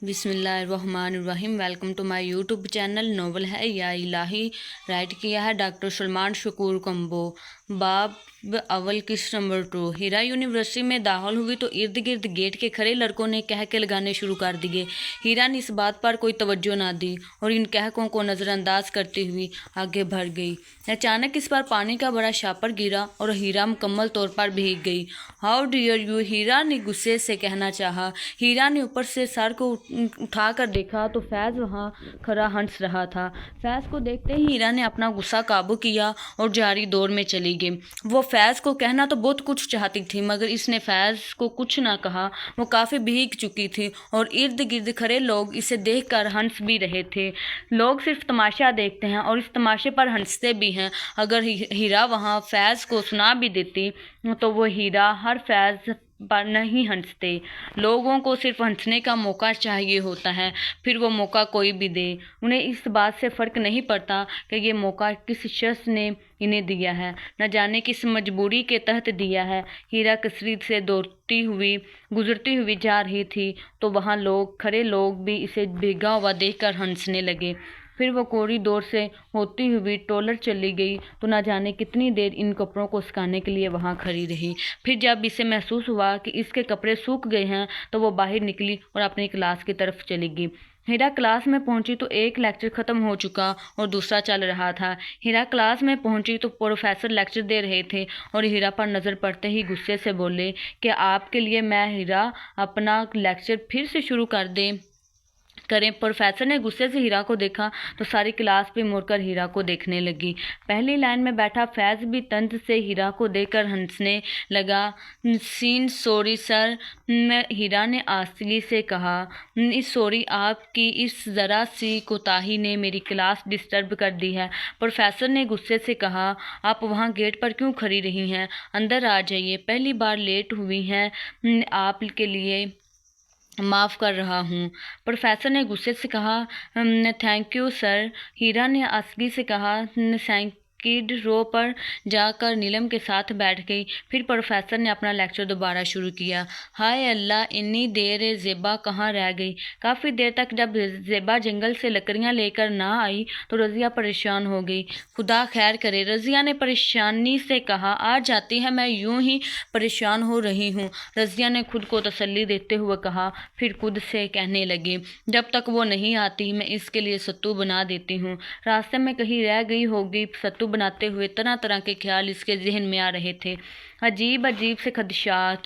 बिस्मिल्लाहिर्रहमानिर्रहीम। Welcome to my YouTube channel. Novel है या इलाही, राइट किया है डॉक्टर सलमान शकूर कंबो। बाब अव्वल किस्त नंबर 2। हीरा यूनिवर्सिटी में दाखिल हुई तो इर्द गिर्द गेट के खड़े लड़कों ने कहके लगाने शुरू कर दिए। हीरा ने इस बात पर कोई तवज्जो ना दी और इन कहकों को नज़रअंदाज करती हुई आगे बढ़ गई। अचानक इस पर पानी का बड़ा शापर गिरा और हीरा मुकम्मल तौर पर भीग गई। हाउ डियर यू, हीरा ने गुस्से से कहना चाहा। हीरा ने ऊपर से सर को उठाकर देखा तो फैज़ वहाँ खड़ा हंस रहा था। फैज़ को देखते ही हीरा ने अपना गुस्सा काबू किया और जारी दौर में चली गई। वो फैज़ को कहना तो बहुत कुछ चाहती थी, मगर इसने फैज़ को कुछ ना कहा। वो काफ़ी भीग चुकी थी और इर्द गिर्द खड़े लोग इसे देखकर हंस भी रहे थे। लोग सिर्फ तमाशा देखते हैं और इस तमाशे पर हंसते भी हैं। अगर हीरा वहाँ फैज़ को सुना भी देती तो वो हीरा हर फैज़ पर नहीं हंसते। लोगों को सिर्फ हंसने का मौका चाहिए होता है, फिर वो मौका कोई भी दे। उन्हें इस बात से फ़र्क नहीं पड़ता कि ये मौका किस शख्स ने इन्हें दिया है, न जाने किस मजबूरी के तहत दिया है। हीरा कसरत से गुजरती हुई जा रही थी तो वहाँ खड़े लोग भी इसे भीगा हुआ देखकर हंसने लगे। फिर वो कॉरिडोर से होती हुई टॉयलेट चली गई तो न जाने कितनी देर इन कपड़ों को सुखाने के लिए वहाँ खड़ी रही। फिर जब इसे महसूस हुआ कि इसके कपड़े सूख गए हैं तो वो बाहर निकली और अपनी क्लास की तरफ चली गई। हीरा क्लास में पहुंची तो एक लेक्चर ख़त्म हो चुका और दूसरा चल रहा था। हीरा क्लास में पहुंची तो प्रोफेसर लेक्चर दे रहे थे और हीरा पर नज़र पड़ते ही गुस्से से बोले कि आपके लिए मैं हीरा अपना लेक्चर फिर से शुरू करें। प्रोफेसर ने गुस्से से हीरा को देखा तो सारी क्लास भी मुड़कर हीरा को देखने लगी। पहली लाइन में बैठा फैज़ भी तंज से हीरा को देखकर हंसने लगा। सॉरी सर, हीरा ने आस्ती से कहा। सॉरी, आपकी इस ज़रा सी कोताही ने मेरी क्लास डिस्टर्ब कर दी है। प्रोफेसर ने गुस्से से कहा। आप वहाँ गेट पर क्यों खड़ी रही हैं? अंदर आ जाइए, पहली बार लेट हुई हैं, आपके लिए माफ़ कर रहा हूँ। प्रोफेसर ने गुस्से से कहा। थैंक यू सर, हीरा ने आसगी से कहा। किड रो पर जाकर नीलम के साथ बैठ गई। फिर प्रोफेसर ने अपना लेक्चर दोबारा शुरू किया। हाय अल्लाह, इतनी देर ज़ेबा कहाँ रह गई? काफ़ी देर तक जब ज़ेबा जंगल से लकड़ियाँ लेकर ना आई तो रज़िया परेशान हो गई। खुदा खैर करे, रज़िया ने परेशानी से कहा। आज जाती है, मैं यूं ही परेशान हो रही हूँ, रज़िया ने खुद को तसल्ली देते हुए कहा। फिर खुद से कहने लगी, जब तक वो नहीं आती मैं इसके लिए सत्तू बना देती हूँ। रास्ते में कहीं रह गई होगी। सत्तू बनाते हुए तरह तरह के ख्याल इसके जहन में आ रहे थे। अजीब अजीब से खदशात,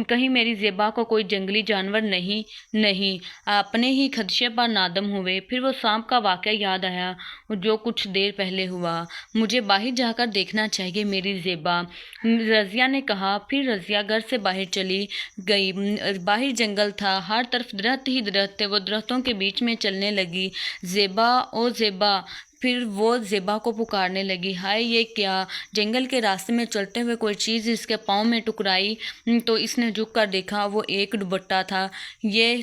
कहीं मेरी ज़ेबा को कोई जंगली जानवर नहीं अपने ही खदशे पर नादम हुए। फिर वो सांप का वाक़या याद आया जो कुछ देर पहले हुआ। मुझे बाहर जाकर देखना चाहिए मेरी ज़ेबा, रज़िया ने कहा। फिर रज़िया घर से बाहर चली गई। बाहर जंगल था, हर तरफ दरख्त ही दरख्त थे। वो दरख्तों के बीच में चलने लगी। ज़ेबा ओ ज़ेबा, फिर वो ज़ेबा को पुकारने लगी। हाय, ये क्या? जंगल के रास्ते में चलते हुए कोई चीज़ इसके पाँव में टकराई तो इसने झुक कर देखा। वो एक दुपट्टा था। ये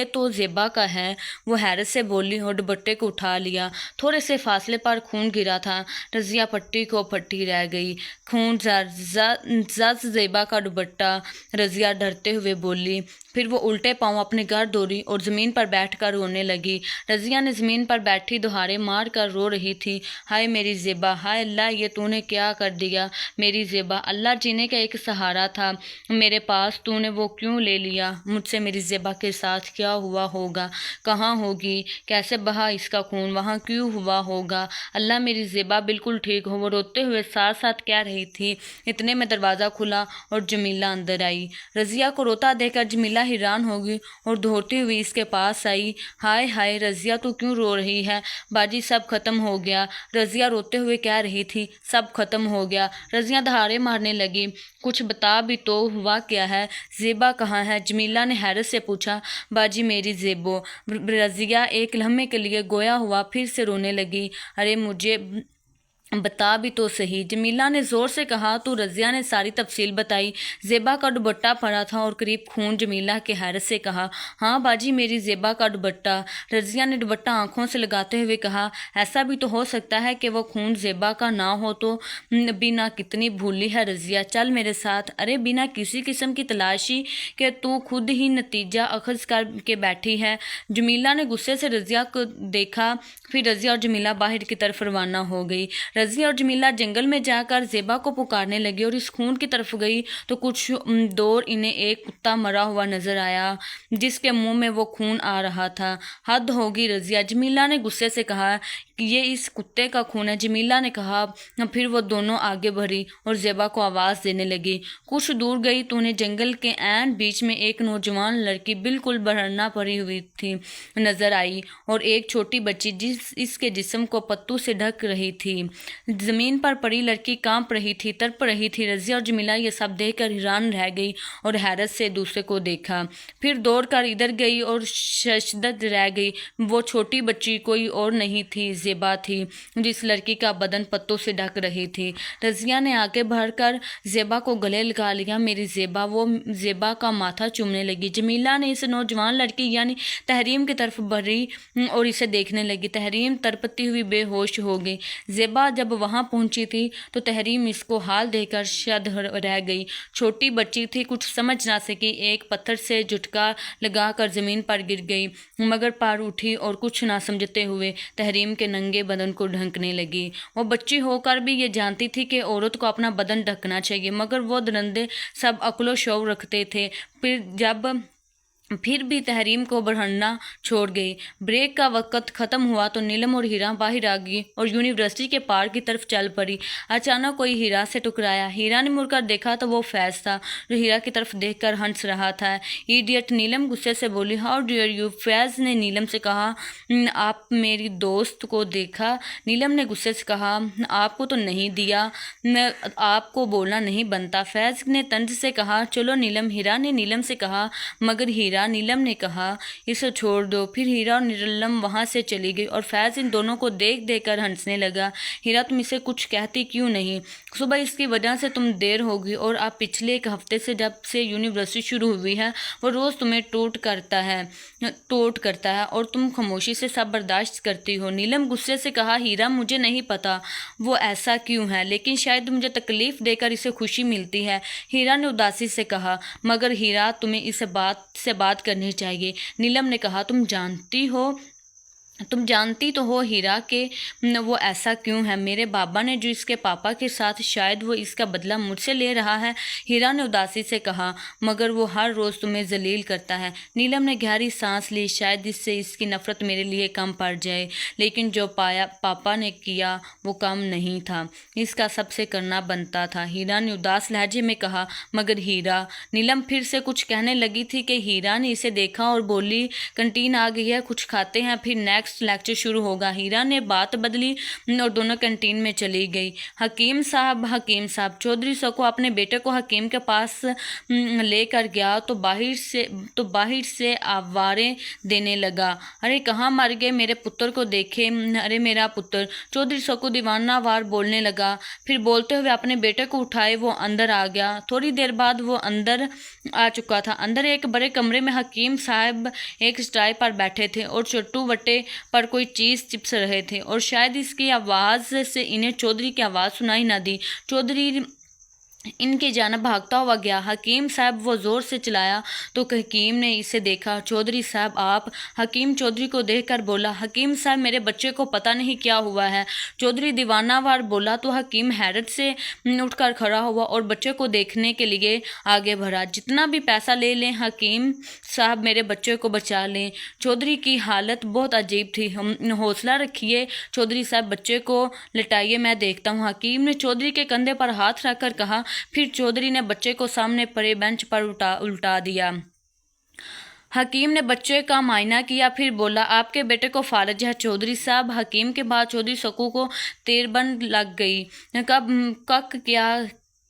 तो ज़ेबा का है, वो हैरत से बोली और दुपट्टे को उठा लिया। थोड़े से फासले पर खून गिरा था। रज़िया पट्टी को पट्टी रह गई। खून जज ज़ेबा का दुपट्टा, रज़िया डरते हुए बोली। फिर वो उल्टे पाँव अपने घर दौड़ी और ज़मीन पर बैठकर रोने लगी। रज़िया ने ज़मीन पर बैठी दुहारे मार कर रो रही थी। हाय मेरी ज़ेबा, हाय अल्लाह, ये तूने क्या कर दिया मेरी ज़ेबा? अल्लाह जीने का एक सहारा था मेरे पास, तूने वो क्यों ले लिया मुझसे? मेरी ज़ेबा के साथ क्या हुआ होगा? कहाँ होगी? कैसे बहा इसका खून? वहाँ क्यों हुआ होगा? अल्लाह मेरी ज़ेबा बिल्कुल ठीक हो, वो रोते हुए साथ साथ कह रही थी। इतने में दरवाज़ा खुला और जमीला अंदर आई। रज़िया को रोता देखकर जमीला हैरान हो गई और दौड़ती हुई इसके पास आई। हाय हाय रज़िया, तू क्यों रो रही है? बाजी, सब ख़त्म हो गया, रज़िया रोते हुए कह रही थी। सब ख़त्म हो गया? रज़िया दहाड़े मारने लगी। कुछ बता भी तो, हुआ क्या है? ज़ेबा कहाँ है? जमीला ने हैरत से पूछा। बाजी, मेरी ज़ेबो। रज़िया एक लम्हे के लिए गोया हुआ फिर से रोने लगी। अरे बता भी तो सही। जमीला ने ज़ोर से कहा तो रज़िया ने सारी तफसील बताई। ज़ेबा का दुपट्टा पड़ा था और करीब खून। जमीला के हैरत से कहा, हाँ बाजी, मेरी ज़ेबा का दुपट्टा। रज़िया ने दुपट्टा आंखों से लगाते हुए कहा, ऐसा भी तो हो सकता है कि वो खून ज़ेबा का ना हो तो। बिना कितनी भूली है रज़िया, चल मेरे साथ। अरे बिना किसी किस्म की तलाशी के तू खुद ही नतीजा अखज़ कर के बैठी है। जमीला ने गुस्से से रज़िया को देखा। फिर रज़िया और जमीला बाहर की तरफ रवाना हो गई। रज़िया और जमीला जंगल में जाकर ज़ेबा को पुकारने लगी और इस खून की तरफ गई तो कुछ दूर इन्हें एक कुत्ता मरा हुआ नजर आया जिसके मुंह में वो खून आ रहा था। हद होगी रज़िया, जमीला ने गुस्से से कहा, ये इस कुत्ते का खून है। जमीला ने कहा। फिर वो दोनों आगे बढ़ी और ज़ेबा को आवाज़ देने लगी। कुछ दूर गई तो उन्हें जंगल के ऐन बीच में एक नौजवान लड़की बिल्कुल बरहना पड़ी हुई थी नजर आई और एक छोटी बच्ची जिस इसके जिस्म को पत्तों से ढक रही थी। ज़मीन पर पड़ी लड़की कांप रही थी, तड़प रही थी। रज़िया और जमीला ये सब देखकर हैरान रह गई और हैरत से दूसरे को देखा। फिर दौड़कर इधर गई और शशदत रह गई। वो छोटी बच्ची कोई और नहीं थी, ज़ेबा थी, जिस लड़की का बदन पत्तों से ढक रही थी। रज़िया ने आगे बढ़कर ज़ेबा को गले लगा लिया। मेरी ज़ेबा। वो ज़ेबा का माथा चूमने लगी। जमीला ने इस नौजवान लड़की यानी तहरीम की तरफ बढ़ी और इसे देखने लगी। तहरीम तड़पती हुई बेहोश हो गई। ज़ेबा जब वहाँ पहुँची थी तो तहरीम इसको हाल देखकर शद रह गई। छोटी बच्ची थी, कुछ समझ ना सकी। एक पत्थर से झटका लगाकर ज़मीन पर गिर गई मगर पार उठी और कुछ ना समझते हुए तहरीम के नंगे बदन को ढकने लगी। वो बच्ची होकर भी ये जानती थी कि औरत को अपना बदन ढकना चाहिए मगर वो दरिंदे सब अक्लो शौर रखते थे। फिर भी तहरीम को बढ़ना छोड़ गई। ब्रेक का वक्त ख़त्म हुआ तो नीलम और हीरा बाहर आ गई और यूनिवर्सिटी के पार्क की तरफ चल पड़ी। अचानक कोई हीरा से टकराया। हीरा ने मुड़कर देखा तो वो फैज़ था जो हीरा की तरफ देखकर हंस रहा था। इडियट, नीलम गुस्से से बोली। How dear you. फैज़ ने नीलम से कहा, आप मेरी दोस्त को देखा। नीलम ने गुस्से से कहा, आपको तो नहीं दिया, आपको बोलना नहीं बनता। फैज़ ने तंज से कहा, चलो नीलम। हीरा ने नीलम से कहा। मगर हीरा, नीलम ने कहा, इसे छोड़ दो। फिर हीरा और नीलम वहाँ से चली गई और फैज़ इन दोनों को देख देख कर हंसने लगा। हीरा, तुम इसे कुछ कहती क्यों नहीं? सुबह इसकी वजह से तुम देर होगी और अब पिछले एक हफ्ते से जब से यूनिवर्सिटी शुरू हुई है वो रोज़ तुम्हें टोट करता है और तुम खामोशी से सब बर्दाश्त करती हो। नीलम गुस्से से कहा, हीरा मुझे नहीं पता वो ऐसा क्यों है, लेकिन शायद मुझे तकलीफ़ देकर इसे खुशी मिलती है। हीरा ने उदासी से कहा। मगर हीरा, तुम्हें इस बात से बात करनी चाहिए। नीलम ने कहा, तुम जानती तो हो हीरा के वो ऐसा क्यों है। मेरे बाबा ने जो इसके पापा के साथ, शायद वो इसका बदला मुझसे ले रहा है। हीरा ने उदासी से कहा। मगर वो हर रोज़ तुम्हें जलील करता है। नीलम ने गहरी सांस ली। शायद इससे इसकी नफ़रत मेरे लिए कम पड़ जाए, लेकिन जो पापा ने किया वो कम नहीं था। इसका सबसे करना बनता था। हीरा ने उदास लहजे में कहा। मगर हीरा। नीलम फिर से कुछ कहने लगी थी कि हीरा ने इसे देखा और बोली, कैंटीन आ गई है, कुछ खाते हैं, फिर नेक्स्ट लेक्चर शुरू होगा। हीरा ने बात बदली और दोनों कैंटीन में चली गई। हकीम साहब। चौधरी सकू अपने बेटे को हकीम के पास लेकर गया तो बाहर से आवाज़ें देने लगा। अरे कहाँ मर गए, मेरे पुत्र को देखे, अरे मेरा पुत्र। चौधरी सकू दीवानावार बोलने लगा। फिर बोलते हुए अपने बेटे को उठाए वो अंदर आ गया। थोड़ी देर बाद वो अंदर आ चुका था। अंदर एक बड़े कमरे में हकीम साहब एक चटाई पर बैठे थे और चट्टू वट्टे पर कोई चीज़ चिपस रहे थे और शायद इसकी आवाज़ से इन्हें चौधरी की आवाज़ सुनाई न दी। चौधरी इनके जाना भागता हुआ गया। हकीम साहब वो ज़ोर से चिल्लाया तो हकीम ने इसे देखा। चौधरी साहब आप। हकीम चौधरी को देखकर बोला, हकीम साहब मेरे बच्चे को पता नहीं क्या हुआ है। चौधरी दीवानावार बोला तो हकीम हैरत से उठकर खड़ा हुआ और बच्चे को देखने के लिए आगे बढ़ा। जितना भी पैसा ले लें हकीम साहब, मेरे बच्चे को बचा लें। चौधरी की हालत बहुत अजीब थी। हौसला रखिए चौधरी साहब, बच्चे को लटाइए, मैं देखता हूँ। हकीम ने चौधरी के कंधे पर हाथ रखकर कहा। फिर चौधरी ने बच्चे को सामने पड़े बेंच पर उल्टा दिया। हकीम ने बच्चे का मायना किया, फिर बोला, आपके बेटे को फारज है चौधरी साहब। हकीम के बाद चौधरी सकू को तेरबंद लग गई। कब क्या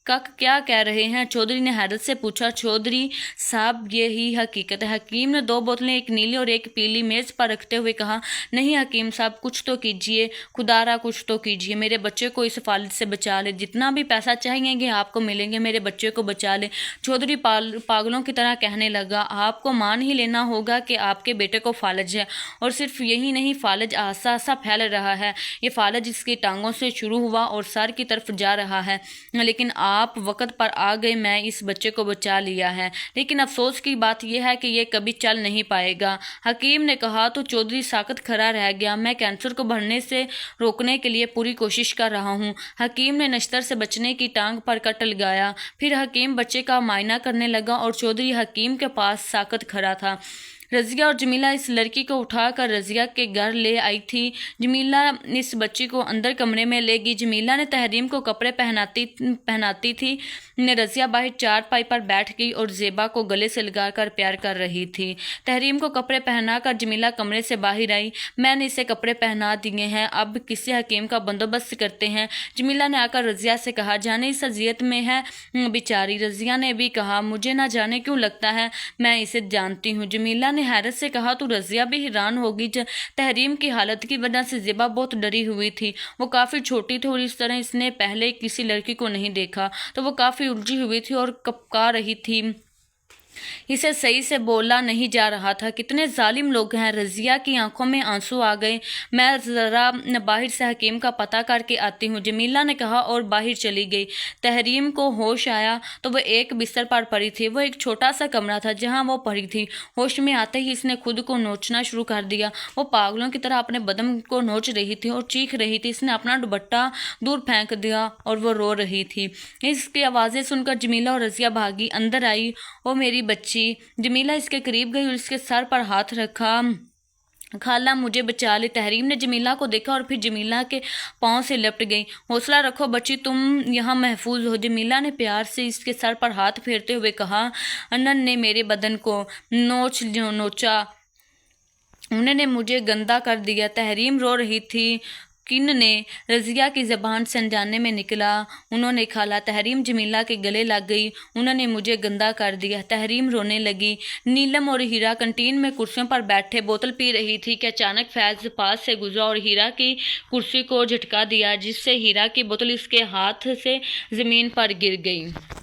क्या कह रहे हैं? चौधरी ने हैरत से पूछा। चौधरी साहब, यही हकीकत है। हकीम ने 2 बोतलें, एक नीली और एक पीली, मेज़ पर रखते हुए कहा। नहीं हकीम साहब, कुछ तो कीजिए, खुदारा कुछ तो कीजिए। मेरे बच्चे को इस फालिज से बचा ले। जितना भी पैसा चाहिए आपको मिलेंगे, मेरे बच्चे को बचा ले। चौधरी पागलों की तरह कहने लगा। आपको मान ही लेना होगा कि आपके बेटे को फालिज है, और सिर्फ यही नहीं, फालिज आसा आसा फैल रहा है। ये फालिज इसकी टांगों से शुरू हुआ और सर की तरफ जा रहा है, लेकिन आप वक्त पर आ गए। मैं इस बच्चे को बचा लिया है, लेकिन अफसोस की बात यह है कि ये कभी चल नहीं पाएगा। हकीम ने कहा तो चौधरी साकत खड़ा रह गया। मैं कैंसर को बढ़ने से रोकने के लिए पूरी कोशिश कर रहा हूँ। हकीम ने नश्तर से बचने की टांग पर कट लगाया। फिर हकीम बच्चे का मायना करने लगा और चौधरी हकीम के पास साकत खड़ा था। रज़िया और जमीला इस लड़की को उठाकर रज़िया के घर ले आई थी। जमीला इस बच्ची को अंदर कमरे में ले गई। जमीला ने तहरीम को कपड़े पहनाती थी। रज़िया बाहर चारपाई पर बैठ गई और ज़ेबा को गले से लगाकर प्यार कर रही थी। तहरीम को कपड़े पहनाकर जमीला कमरे से बाहर आई। मैंने इसे कपड़े पहना दिए हैं, अब किसी हकीम का बंदोबस्त करते हैं। जमीला ने आकर रज़िया से कहा। जाने इस अजियत में है बेचारी। रज़िया ने भी कहा। मुझे ना जाने क्यों लगता है मैं इसे जानती हूँ। जमीला ने हैरत से कहा। तो रज़िया भी हैरान होगी। तहरीम की हालत की वजह से ज़ेबा बहुत डरी हुई थी। वो काफ़ी छोटी थी और इस तरह इसने पहले किसी लड़की को नहीं देखा, तो वो काफ़ी उलझी हुई थी और कपका रही थी। इसे सही से बोला नहीं जा रहा था। कितने जालिम लोग हैं। रज़िया की आंखों में आंसू आ गए। मैं ज़रा बाहर से हकीम का पता करके आती हूँ, जमीला ने कहा और बाहर चली गई। तहरीम को होश आया तो वह एक बिस्तर पर पड़ी थी। वह एक छोटा सा कमरा था जहाँ वो पड़ी थी। होश में आते ही इसने खुद को नोचना शुरू कर दिया। वो पागलों की तरह अपने बदन को नोच रही थी और चीख रही थी। इसने अपना दुपट्टा दूर फेंक दिया और वो रो रही थी। इसकी आवाज़ें सुनकर जमीला और रज़िया भागी अंदर आई। ओ मेरी बच्ची। जमीला इसके करीब गई और इसके सर पर हाथ रखा। खाला मुझे बचा ले। तहरीम ने जमीला को देखा और फिर जमीला के पाँव से लिपट गई। हौसला रखो बच्ची, तुम यहाँ महफूज हो। जमीला ने प्यार से इसके सर पर हाथ फेरते हुए कहा। अनन ने मेरे बदन को नोचा, उन्होंने मुझे गंदा कर दिया। तहरीम रो रही थी। किन ने रज़िया की ज़बान से अनजाने में निकला। उन्होंने खाला। तहरीम जमीला के गले लग गई। उन्होंने मुझे गंदा कर दिया। तहरीम रोने लगी। नीलम और हीरा कंटीन में कुर्सियों पर बैठे बोतल पी रही थी कि अचानक फैज़ पास से गुजरा और हीरा की कुर्सी को झटका दिया, जिससे हीरा की बोतल इसके हाथ से ज़मीन पर गिर गई।